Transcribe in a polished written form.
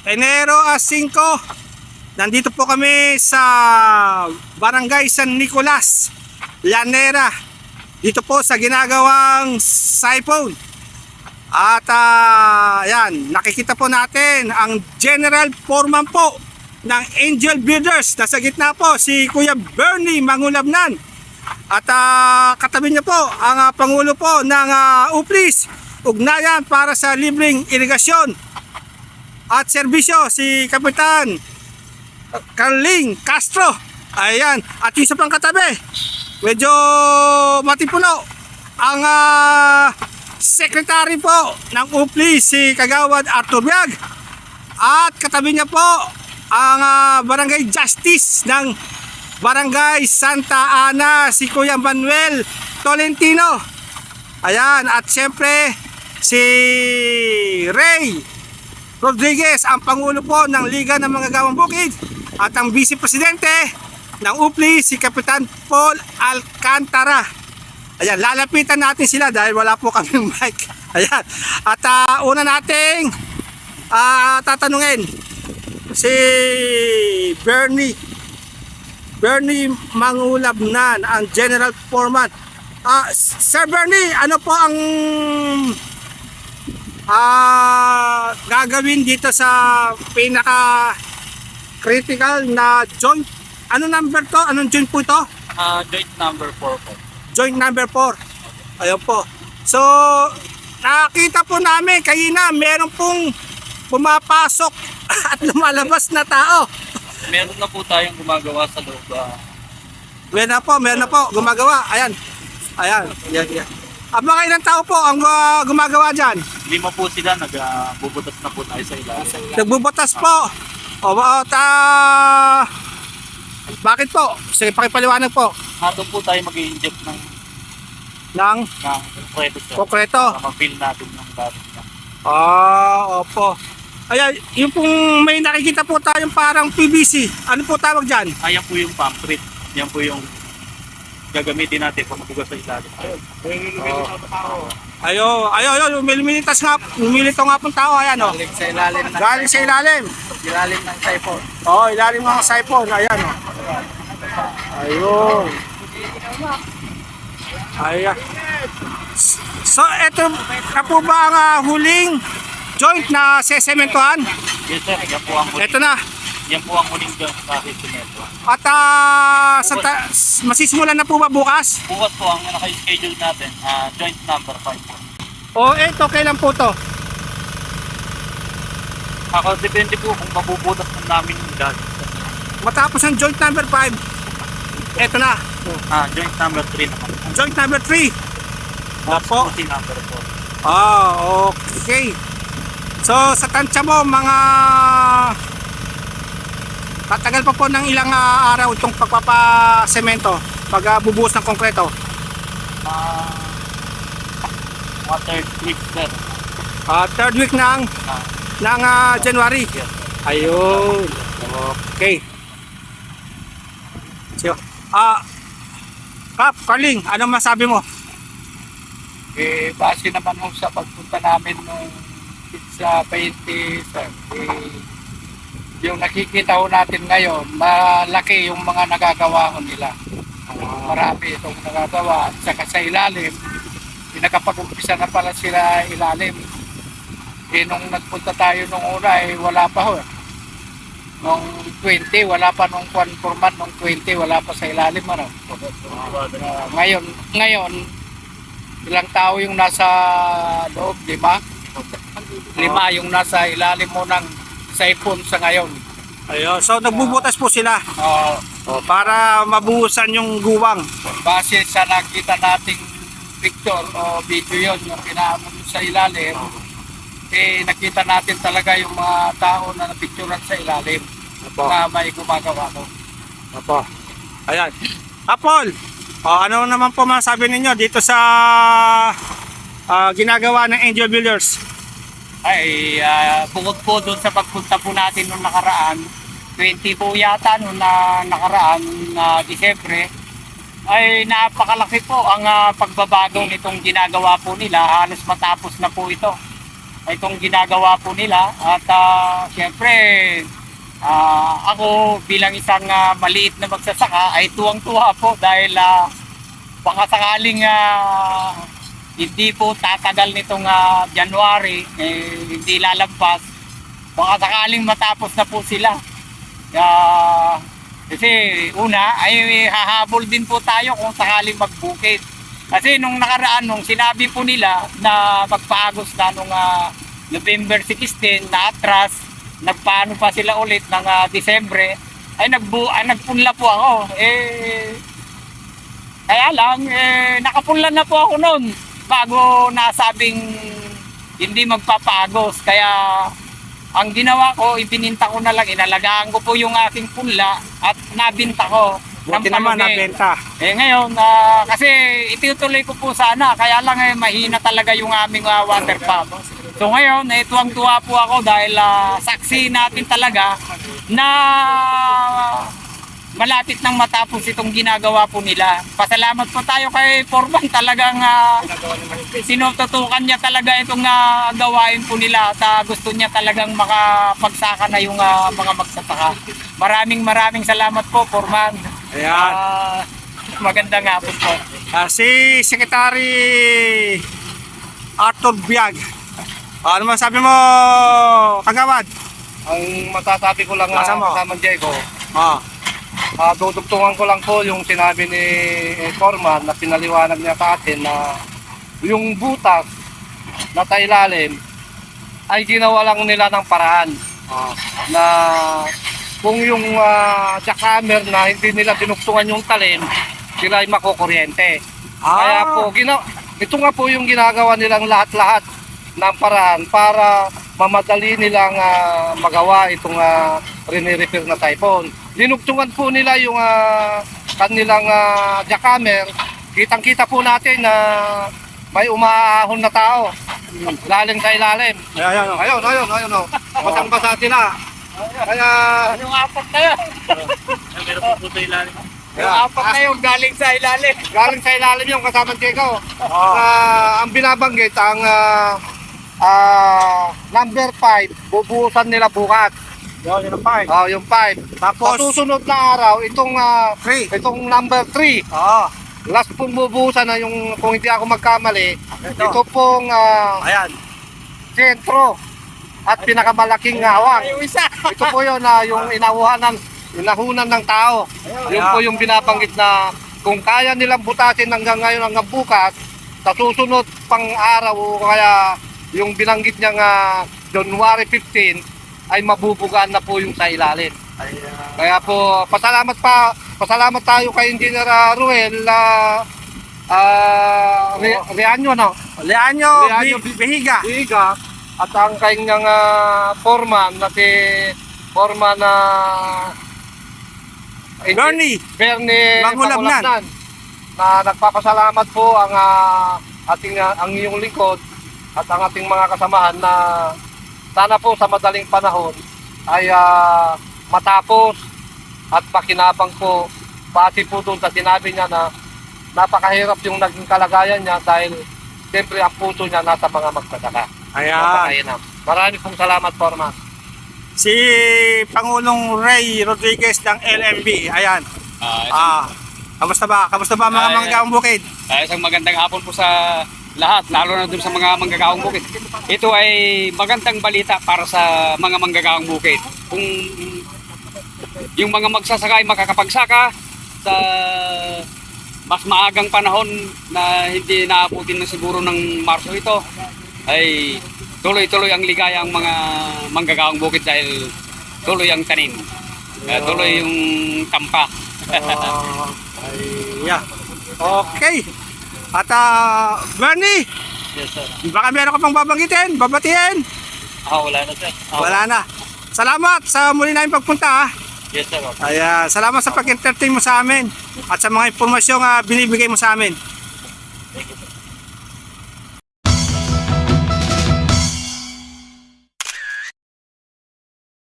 Enero 5, nandito po kami sa Barangay San Nicolas, Llanera. Dito po sa ginagawang siphon. At yan, nakikita po natin ang General Foreman po ng Angel Builders. Nasa gitna po si Kuya Bernie Mangulabnan. At katabi niya po ang Pangulo po ng UPLIS, Ugnayan para sa Libreng Irigasyon at Serbisyo, si Kapitan Carling Castro. Ayan, at yung isa pang katabi, medyo matipuno, ang Secretary po ng UPLIS, si Kagawad Arthur Biag. At katabi niya po ang Barangay Justice ng Barangay Santa Ana, si Kuya Manuel Tolentino. Ayan, at siyempre si Ray Rodriguez, ang Pangulo po ng Liga ng Mga Gawang Bukid, at ang Vice Presidente ng UPLIS, si Kapitan Paul Alcantara. Ayan, lalapitan natin sila dahil wala po kaming mic. Ayan, at una nating tatanungin si Bernie Mangulabnan, ang General Foreman. Sir Bernie, ano po ang gagawin dito sa pinaka critical na joint? Ano number to? Anong joint po ito? Joint number 4 po. Joint number 4. Ayun po. So, nakita po namin kanina meron pong pumapasok at lumalabas na tao. Meron na po tayong gumagawa sa loob. Meron na po gumagawa. Ayan. Yan. Mga ilang tao po ang gumagawa dyan? 5 po sila, nagbubutas na po tayo sa ilalim. Nagbubutas po. Bakit po? Sige, pakipaliwanag po. Doon po tayo mag-i-inject ng konkreto sir. Konkreto. Para ma-fill natin ng gamit niya. Opo. Ayan, yung pong may nakikita po tayong parang PVC. Ano po tawag dyan? Ayan po yung pamphlet. Yan po yung gagamitin natin pag mabugas sa ilalim. Lumilito nga pong tao. Ayan, o. Galing sa ilalim ng Galing sa ilalim. ilalim ng siphon. Ilalim ng siphon. Ayan, o. Ayan. So, ito na po ba ang huling joint na sesementohan? Yes sir, yan po ang huling. Ito na. Yan po ang huling joint sa sesemento. At masisimulan na po ba bukas? Bukas po ang naka-schedule natin, joint number 5 po. Ito, kailan po to? Depende po kung mabubutas po namin yung gamit. Matapos ang joint number 5, ito na. Joint number 3 naman. Joint number 3. Opo. Puti number 4. Okay. So, sa tansya mo, mga tatagal pa po ng ilang araw itong pagpapasemento, pagbubuhos ng konkreto? Mga third week sir. Third week ng January. Yes. Ayun. Okay. So, Kap, Carling, anong masabi mo? Base naman ho sa pagpunta namin nung sa 20, sir, yung nakikita ho natin ngayon, malaki yung mga nagagawa ho nila. Marami itong nagagawa. At saka sa ilalim, nakapag-umpisa na pala sila ilalim. Nung nagpunta tayo nung una, wala pa ho. Nung 20, wala pa nung Foreman, nung 20, wala pa sa ilalim. Ano? Ngayon, ilang tao yung nasa loob, 5? 5 yung nasa ilalim mo ng siphon sa ngayon. Ayun, so nagbubutas po sila para mabuhusan yung guwang. Base sa nakita nating picture o video yon yung pinaamon sa ilalim, nakita natin talaga yung mga tao na napicturan sa ilalim na may gumagawa ko. Opo. Ayan. Apol, ano naman po masabi ninyo dito sa ginagawa ng Angel Builders? Bukod po doon sa pagpunta po natin nung nakaraan, 20 po yata nung nakaraan na Disyembre, ay napakalaki po ang pagbabago nitong ginagawa po nila. Halos matapos na po ito. itong ginagawa po nila. At siyempre, ako bilang isang maliit na magsasaka ay tuwang-tuwa po dahil baka sakaling hindi po tatagal nitong January, hindi lalampas. Baka sakaling matapos na po sila. Kasi una ay hahabol din po tayo kung sakaling magbukid. Kasi nung nakaraan, nung sinabi po nila na magpaagos na nung November 16 na atras, nagpaano pa sila ulit ng Disyembre, ay nagpunla po ako. Kaya lang, nakapunla na po ako noon bago nasabing hindi magpapaagos. Kaya ang ginawa ko, ibininta ko na lang, inalagaan ko po yung aking punla at nabinta ko. Buti naman nabenta. Ngayon, kasi itutuloy ko po sana, kaya lang mahina talaga yung aming water pump. So ngayon, tuwang-tuwa po ako dahil saksi natin talaga na malapit nang matapos itong ginagawa po nila. Pasalamat po tayo kay Foreman, talagang sinututukan niya talaga itong gawain po nila at gusto niya talagang makapagsaka na yung mga magsasaka. Maraming salamat po, Foreman. Ayan. Magandang hapon po. Si Secretary Arthur Biag. Ano man sabi mo, Kagawad? Ang masasabi ko lang Kasama. kasama Diego, Ah. dudugtungan ko lang po yung sinabi ni Foreman na pinaliwanag niya sa atin na yung butas na tailalim ay ginawa lang nila ng paraan na kung yung jackhammer na hindi nila dinugtungan yung talim, sila ay makukuryente. Kaya po, ito nga po yung ginagawa nilang lahat-lahat ng paraan para mamadali nilang magawa itong rini-repair na typhoon. Dinugtungan po nila yung kanilang jackhammer. Kitang-kita po natin na may umaahon na tao galing sa ilalim. Ayan. Ayun. Basang-basa sila. Kaya Yung apat na yun. Yung apat na yun galing sa ilalim. galing sa ilalim yung kasama Diego. Ang binabanggit, ang number 5, bubuhusan nila bukas. Yung 5. Yung 5. Tapos, Sa susunod na araw, itong 3. itong number 3. Oo. Last pong bubuhusan na yung, kung hindi ako magkamali, Ito. ito pong Ayan. sentro at pinakamalaking hawak. Yung isa. Ito po yun, yung inahunan ng tao. Yun po yung binabanggit na kung kaya nilang butasin hanggang ngayon hanggang bukas, sa susunod pang araw o kaya yung binanggit niyang January 15 ay mabubugaan na po yung sa ilalim. Kaya po, pasalamat tayo kay Engineer Ruel Rianyo, no? Leanyo Leanyo Bihiga. Iga at ang kanyang foreman na si foreman na Bernie Mangulabnan. Mangulabnan, na nagpapasalamat po ang ang iyong lingkod at ang ating mga kasamahan na sana po sa madaling panahon ay matapos at makinabang po base po doon sa sinabi niya na napakahirap yung naging kalagayan niya dahil siyempre ang puso niya nasa mga magsasaka. Ayan. Marami pong salamat, Foreman. Si Pangulong Ray Rodriguez ng LMB. Ayan. Kamusta ba? Kamusta ba mga manggagaong bukid? Isang magandang hapon po sa lahat, lalo na dun sa mga manggagaong bukid. Ito ay magandang balita para sa mga manggagaong bukid. Kung yung mga magsasaka ay makakapagsaka sa mas maagang panahon na hindi naabutin na siguro ng Marso ito, ay tuloy-tuloy ang ligaya ang mga manggagaong bukid dahil tuloy ang tanim, tuloy yung tampa. Yeah. Okay. At Bernie, Yes, sir. baka meron ka pang babanggitin, babatiin? Wala na, sir. Wala na. Salamat sa muli namin pagpunta. Yes, sir. Salamat sa pag-entertain mo sa amin at sa mga impormasyong binibigay mo sa amin.